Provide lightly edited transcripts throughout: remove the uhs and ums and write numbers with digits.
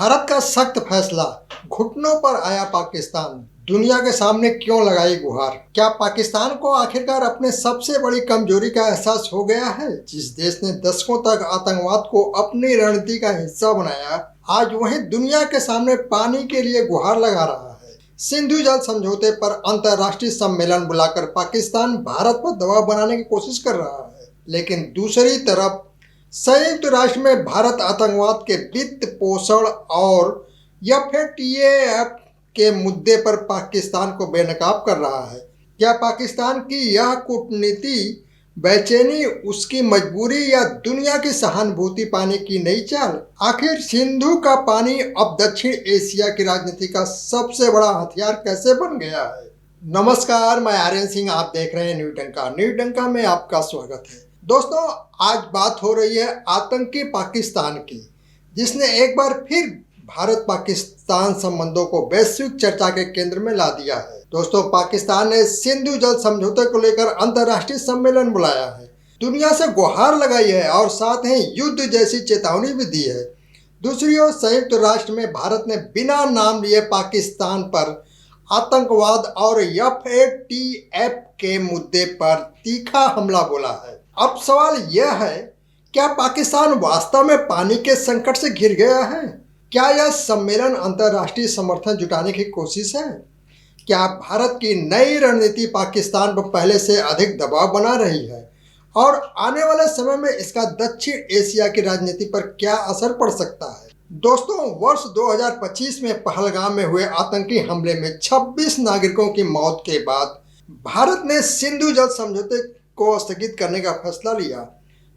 भारत का सख्त फैसला, घुटनों पर आया पाकिस्तान, दुनिया के सामने क्यों लगाई गुहार। क्या पाकिस्तान को आखिरकार अपने सबसे बड़ी कमजोरी का एहसास हो गया है? जिस देश ने दशकों तक आतंकवाद को अपनी रणनीति का हिस्सा बनाया, आज वही दुनिया के सामने पानी के लिए गुहार लगा रहा है। सिंधु जल समझौते पर अंतर्राष्ट्रीय सम्मेलन बुलाकर पाकिस्तान भारत पर दबाव बनाने की कोशिश कर रहा है, लेकिन दूसरी तरफ संयुक्त राष्ट्र में भारत आतंकवाद के वित्त पोषण और FATF के मुद्दे पर पाकिस्तान को बेनकाब कर रहा है। क्या पाकिस्तान की यह कूटनीति बेचैनी उसकी मजबूरी या दुनिया की सहानुभूति पाने की नई चाल? आखिर सिंधु का पानी अब दक्षिण एशिया की राजनीति का सबसे बड़ा हथियार कैसे बन गया है? नमस्कार, मैं आर्यन सिंह, आप देख रहे हैं न्यू डंका। न्यू डंका में आपका स्वागत है। दोस्तों, आज बात हो रही है आतंकी पाकिस्तान की, जिसने एक बार फिर भारत पाकिस्तान संबंधों को वैश्विक चर्चा के केंद्र में ला दिया है। दोस्तों, पाकिस्तान ने सिंधु जल समझौते को लेकर अंतर्राष्ट्रीय सम्मेलन बुलाया है, दुनिया से गुहार लगाई है और साथ ही युद्ध जैसी चेतावनी भी दी है। दूसरी ओर संयुक्त राष्ट्र में भारत ने बिना नाम लिए पाकिस्तान पर आतंकवाद और FATF के मुद्दे पर तीखा हमला बोला है। अब सवाल यह है, क्या पाकिस्तान वास्तव में पानी के संकट से घिर गया है? क्या यह सम्मेलन अंतर्राष्ट्रीय समर्थन जुटाने की कोशिश है? क्या भारत की नई रणनीति पाकिस्तान पर पहले से अधिक दबाव बना रही है और आने वाले समय में इसका दक्षिण एशिया की राजनीति पर क्या असर पड़ सकता है? दोस्तों, वर्ष 2025 में पहलगाम में हुए आतंकी हमले में 26 नागरिकों की मौत के बाद भारत ने सिंधु जल समझौते को स्थगित करने का फैसला लिया।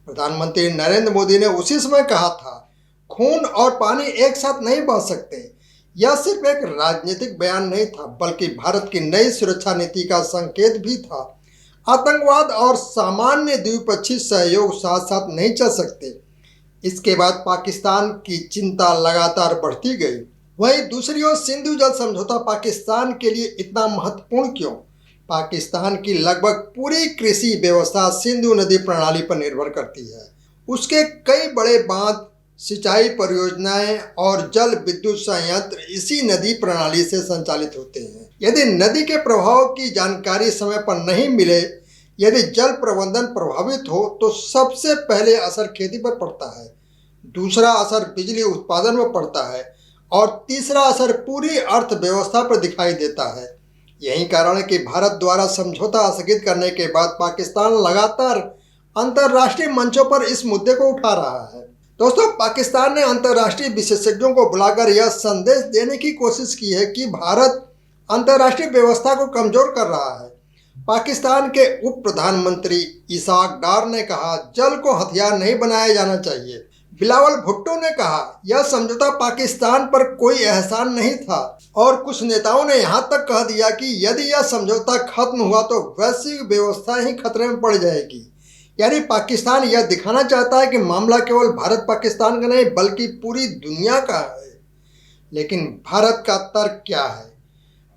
प्रधानमंत्री नरेंद्र मोदी ने उसी समय कहा था, खून और पानी एक साथ नहीं बह सकते। यह सिर्फ एक राजनीतिक बयान नहीं था, बल्कि भारत की नई सुरक्षा नीति का संकेत भी था। आतंकवाद और सामान्य द्विपक्षीय सहयोग साथ साथ नहीं चल सकते। इसके बाद पाकिस्तान की चिंता लगातार बढ़ती गई। वहीं दूसरी ओर सिंधु जल समझौता पाकिस्तान के लिए इतना महत्वपूर्ण क्यों? पाकिस्तान की लगभग पूरी कृषि व्यवस्था सिंधु नदी प्रणाली पर निर्भर करती है। उसके कई बड़े बांध, सिंचाई परियोजनाएं और जल विद्युत संयंत्र इसी नदी प्रणाली से संचालित होते हैं। यदि नदी के प्रभाव की जानकारी समय पर नहीं मिले, यदि जल प्रबंधन प्रभावित हो, तो सबसे पहले असर खेती पर पड़ता है, दूसरा असर बिजली उत्पादन में पड़ता है और तीसरा असर पूरी अर्थव्यवस्था पर दिखाई देता है। यही कारण है कि भारत द्वारा समझौता स्थगित करने के बाद पाकिस्तान लगातार अंतर्राष्ट्रीय मंचों पर इस मुद्दे को उठा रहा है। दोस्तों, पाकिस्तान ने अंतर्राष्ट्रीय विशेषज्ञों को बुलाकर यह संदेश देने की कोशिश की है कि भारत अंतर्राष्ट्रीय व्यवस्था को कमजोर कर रहा है। पाकिस्तान के उप प्रधानमंत्री इसाक डार ने कहा, जल को हथियार नहीं बनाया जाना चाहिए। बिलावल भुट्टो ने कहा, यह समझौता पाकिस्तान पर कोई एहसान नहीं था। और कुछ नेताओं ने यहाँ तक कह दिया कि यदि यह समझौता खत्म हुआ तो वैश्विक व्यवस्था ही खतरे में पड़ जाएगी। यानी पाकिस्तान यह दिखाना चाहता है कि मामला केवल भारत पाकिस्तान का नहीं बल्कि पूरी दुनिया का है। लेकिन भारत का तर्क क्या है?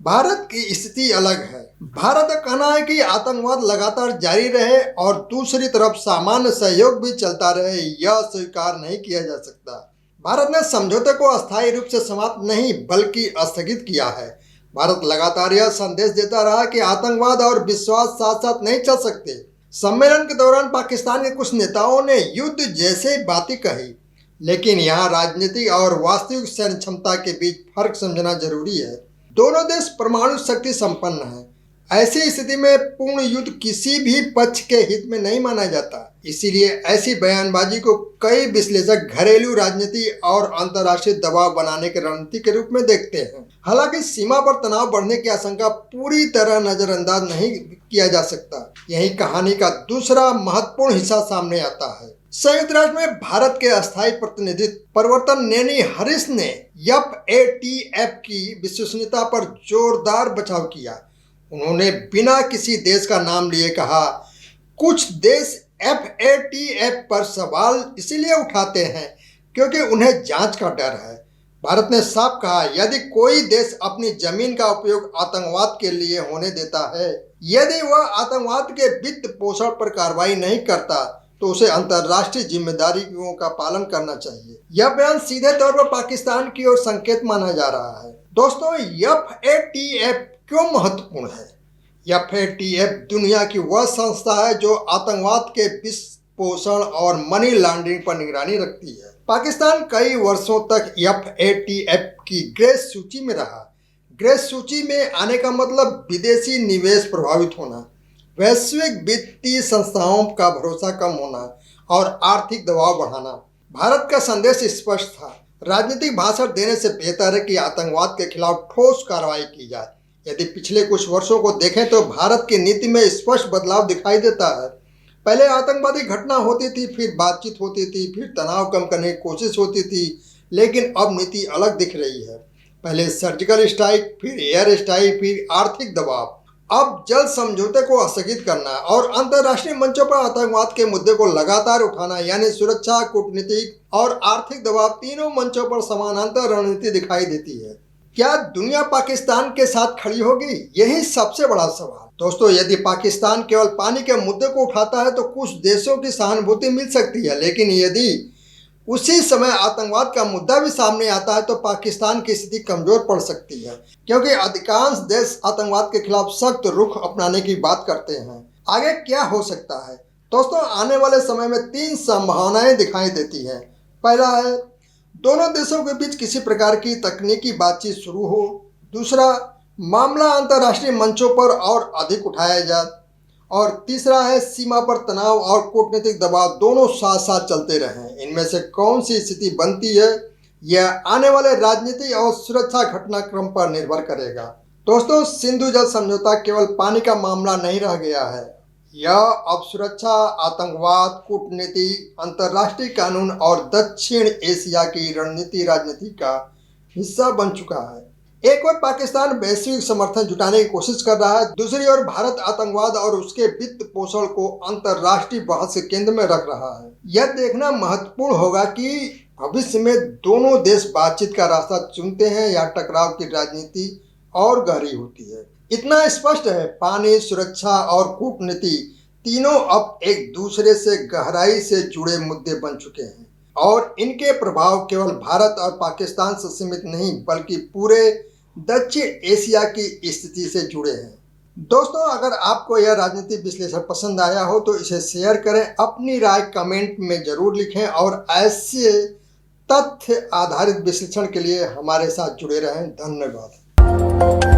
भारत की स्थिति अलग है। भारत का कहना है कि आतंकवाद लगातार जारी रहे और दूसरी तरफ सामान्य सहयोग भी चलता रहे, यह स्वीकार नहीं किया जा सकता। भारत ने समझौते को अस्थायी रूप से समाप्त नहीं बल्कि स्थगित किया है। भारत लगातार यह संदेश देता रहा कि आतंकवाद और विश्वास साथ साथ नहीं चल सकते। सम्मेलन के दौरान पाकिस्तान के कुछ नेताओं ने युद्ध जैसे बातें कही, लेकिन यहाँ राजनीति और वास्तविक सैन्य क्षमता के बीच फर्क समझना जरूरी है। दोनों देश परमाणु शक्ति संपन्न हैं। ऐसी स्थिति में पूर्ण युद्ध किसी भी पक्ष के हित में नहीं माना जाता। इसीलिए ऐसी बयानबाजी को कई विश्लेषक घरेलू राजनीति और अंतर्राष्ट्रीय दबाव बनाने की रणनीति के रूप में देखते हैं। हालांकि सीमा पर तनाव बढ़ने की आशंका पूरी तरह नजरअंदाज नहीं किया जा सकता। यही कहानी का दूसरा महत्वपूर्ण हिस्सा सामने आता है। संयुक्त राष्ट्र में भारत के अस्थायी प्रतिनिधि परिवर्तन नेनी हरीश ने FATF की विश्वसनीयता पर जोरदार बचाव किया। उन्होंने बिना किसी देश का नाम लिए कहा, कुछ देश FATF पर सवाल इसीलिए उठाते हैं क्योंकि उन्हें जांच का डर है। भारत ने साफ कहा, यदि कोई देश अपनी जमीन का उपयोग आतंकवाद के लिए होने देता है, यदि वह आतंकवाद के वित्त पोषण पर कार्रवाई नहीं करता, तो उसे अंतर्राष्ट्रीय जिम्मेदारियों का पालन करना चाहिए। यह बयान सीधे तौर पर पाकिस्तान की ओर संकेत माना जा रहा है। दोस्तों, FATF क्यों महत्वपूर्ण है? FATF दुनिया की वह संस्था है जो आतंकवाद के वित्त पोषण और मनी लॉन्ड्रिंग पर निगरानी रखती है। पाकिस्तान कई वर्षों तक FATF की ग्रे सूची में रहा। ग्रे सूची में आने का मतलब विदेशी निवेश प्रभावित होना, वैश्विक वित्तीय संस्थाओं का भरोसा कम होना और आर्थिक दबाव बढ़ाना। भारत का संदेश स्पष्ट था, राजनीतिक भाषण देने से बेहतर है कि आतंकवाद के खिलाफ ठोस कार्रवाई की जाए। यदि पिछले कुछ वर्षों को देखें तो भारत की नीति में स्पष्ट बदलाव दिखाई देता है। पहले आतंकवादी घटना होती थी, फिर बातचीत होती थी, फिर तनाव कम करने की कोशिश होती थी, लेकिन अब नीति अलग दिख रही है। पहले सर्जिकल स्ट्राइक, फिर एयर स्ट्राइक, फिर आर्थिक दबाव, अब जल्द समझौते को स्थगित करना और अंतर्राष्ट्रीय मंचों पर आतंकवाद के मुद्दे को लगातार उठाना, यानी सुरक्षा, कूटनीतिक और आर्थिक दबाव तीनों मंचों पर समानांतर रणनीति दिखाई देती है। क्या दुनिया पाकिस्तान के साथ खड़ी होगी? यही सबसे बड़ा सवाल। दोस्तों, यदि पाकिस्तान केवल पानी के मुद्दे को उठाता है तो कुछ देशों की सहानुभूति मिल सकती है, लेकिन यदि उसी समय आतंकवाद का मुद्दा भी सामने आता है तो पाकिस्तान की स्थिति कमजोर पड़ सकती है, क्योंकि अधिकांश देश आतंकवाद के खिलाफ सख्त रुख अपनाने की बात करते हैं। आगे क्या हो सकता है? दोस्तों, आने वाले समय में 3 संभावनाएं दिखाई देती हैं। पहला है, दोनों देशों के बीच किसी प्रकार की तकनीकी बातचीत शुरू हो। दूसरा, मामला अंतर्राष्ट्रीय मंचों पर और अधिक उठाया जाए। और तीसरा है, सीमा पर तनाव और कूटनीतिक दबाव दोनों साथ साथ चलते रहें। इनमें से कौन सी स्थिति बनती है, यह आने वाले राजनीति और सुरक्षा घटनाक्रम पर निर्भर करेगा। दोस्तों, सिंधु जल समझौता केवल पानी का मामला नहीं रह गया है। यह अब सुरक्षा, आतंकवाद, कूटनीति, अंतर्राष्ट्रीय कानून और दक्षिण एशिया की राजनीति का हिस्सा बन चुका है। एक ओर पाकिस्तान वैश्विक समर्थन जुटाने की कोशिश कर रहा है, दूसरी ओर भारत आतंकवाद और उसके वित्त पोषण को अंतर्राष्ट्रीय बहस के केंद्र में रख रहा है। यह देखना महत्वपूर्ण होगा कि भविष्य में दोनों देश बातचीत का रास्ता चुनते हैं या टकराव की राजनीति और गहरी होती है। इतना स्पष्ट है, पानी, सुरक्षा और कूटनीति तीनों अब एक दूसरे से गहराई से जुड़े मुद्दे बन चुके हैं और इनके प्रभाव केवल भारत और पाकिस्तान से सीमित नहीं बल्कि पूरे दक्षिण एशिया की स्थिति से जुड़े हैं। दोस्तों, अगर आपको यह राजनीतिक विश्लेषण पसंद आया हो तो इसे शेयर करें, अपनी राय कमेंट में जरूर लिखें और ऐसे तथ्य आधारित विश्लेषण के लिए हमारे साथ जुड़े रहें। धन्यवाद।